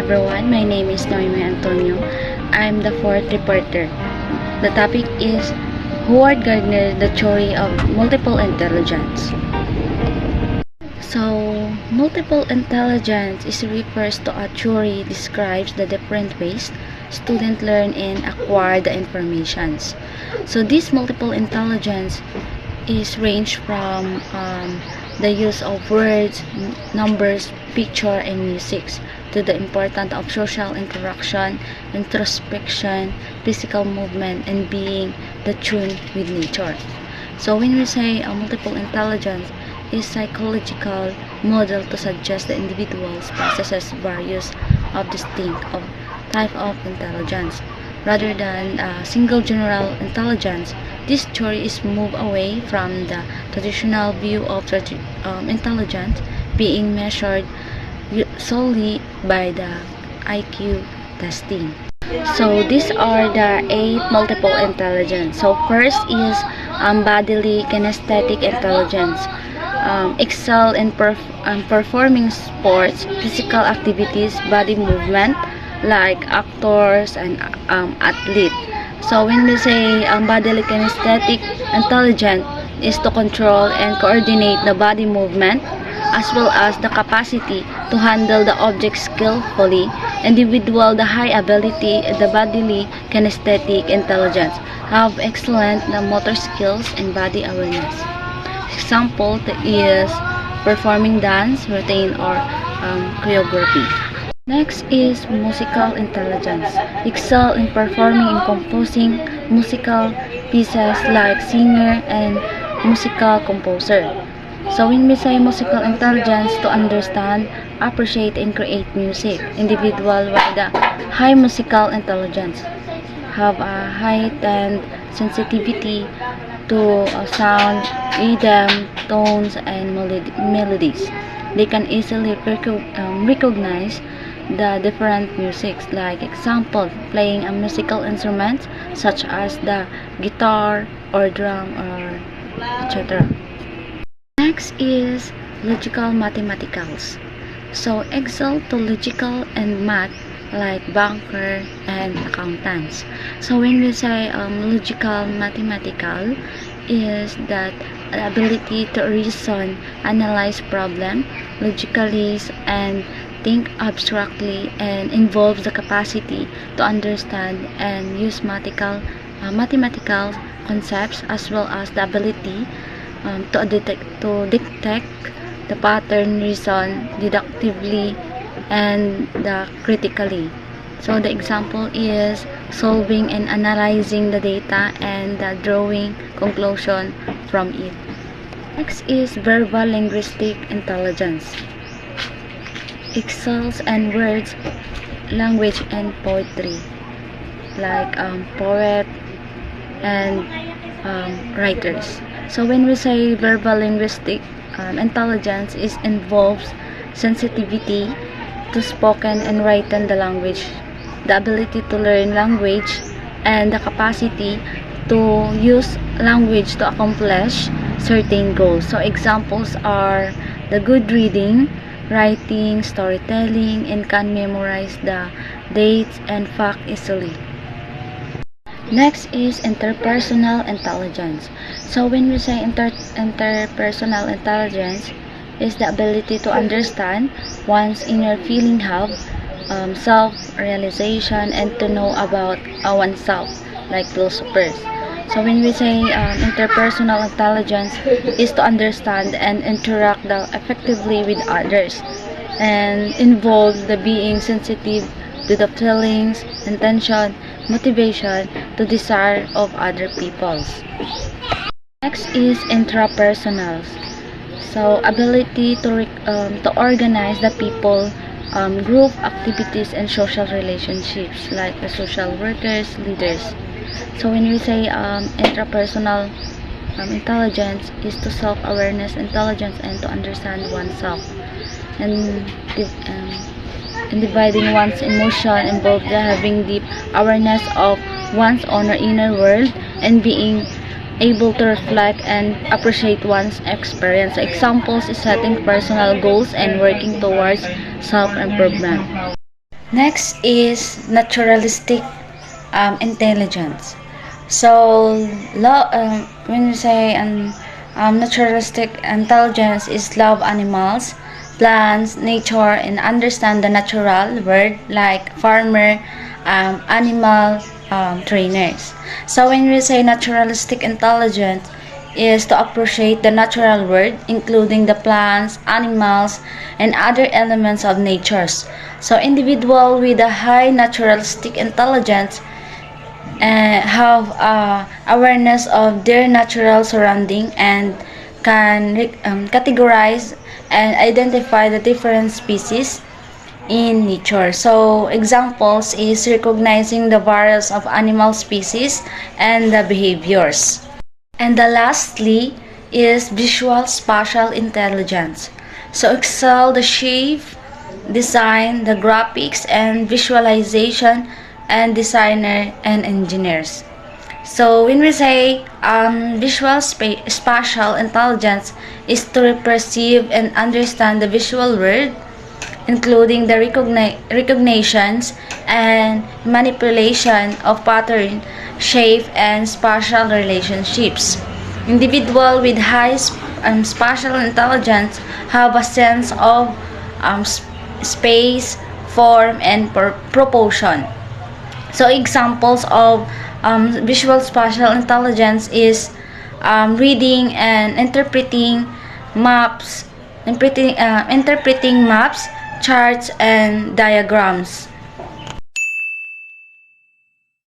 everyone. My name is Noemi Antonio. I'm the fourth reporter. The topic is Howard Gardner, the theory of multiple intelligence. So, multiple intelligence refers to a theory describes the different ways students learn and acquire the informations. So, this multiple intelligence is range from the use of words, numbers, picture, and music to the importance of social interaction, introspection, physical movement, and being the tune with nature. So when we say multiple intelligence is psychological model to suggest the individuals possesses various of distinct of type of intelligence. Rather than a single general intelligence, this theory is moved away from the traditional view of intelligence being measured solely by the IQ testing. So these are the 8 multiple intelligence. So first is bodily kinesthetic intelligence. Excel in performing sports, physical activities, body movement, like actors and athletes. So when we say bodily kinesthetic intelligence is to control and coordinate the body movement as well as the capacity to handle the object skillfully. Individual the high ability the bodily kinesthetic intelligence have excellent the motor skills and body awareness. Example is performing dance, routine, or choreography. Next is musical intelligence. Excel in performing and composing musical pieces like singer and musical composer. So when we say musical intelligence, to understand, appreciate, and create music. Individual with the high musical intelligence have a heightened sensitivity to sound, rhythm, tones, and melodies. They can easily recognize the different musics, like example playing a musical instrument such as the guitar or drum or etc. Next is logical mathematicals. So excel to logical and math like banker and accountants. So when we say logical mathematical is that the ability to reason, analyze problem logically and think abstractly, and involves the capacity to understand and use mathematical concepts as well as the ability to detect the pattern, reason deductively and critically. So the example is solving and analyzing the data and drawing conclusion from it. Next is verbal linguistic intelligence. Excels and words, language, and poetry, like poet and writers. So when we say verbal linguistic intelligence is involves sensitivity to spoken and written the language, the ability to learn language, and the capacity to use language to accomplish certain goals. So examples are the good reading, writing, storytelling, and can memorize the dates and facts easily. Next is interpersonal intelligence. So when we say interpersonal intelligence is the ability to understand one's inner feeling, have self-realization, and to know about oneself, like philosophers. So when we say interpersonal intelligence is to understand and interact effectively with others and involves the being sensitive to the feelings, intention, motivation, to desire of other peoples. Next is intrapersonal. So ability to organize the people, group activities, and social relationships, like the social workers, leaders. So when we say intrapersonal intelligence is to self-awareness intelligence and to understand oneself, and dividing one's emotion involves having deep awareness of one's own inner world and being able to reflect and appreciate one's experience. Examples is setting personal goals and working towards self-improvement. Next is naturalistic intelligence. So, when you say naturalistic intelligence is love animals, plants, nature, and understand the natural world like farmer, animal trainers. So, when we say naturalistic intelligence, is to appreciate the natural world, including the plants, animals, and other elements of nature. So, individual with a high naturalistic intelligence have awareness of their natural surrounding and can categorize and identify the different species in nature. So, examples is recognizing the various of animal species and the behaviors. And the lastly is visual spatial intelligence. So excel the shape, design, the graphics and visualization and designer and engineers. So when we say visual spatial intelligence is to perceive and understand the visual world, including the recognitions and manipulation of pattern, shape, and spatial relationships. Individuals with high spatial intelligence have a sense of space, form, and proportion. So examples of visual spatial intelligence is reading and interpreting maps, interpreting maps, charts, and diagrams.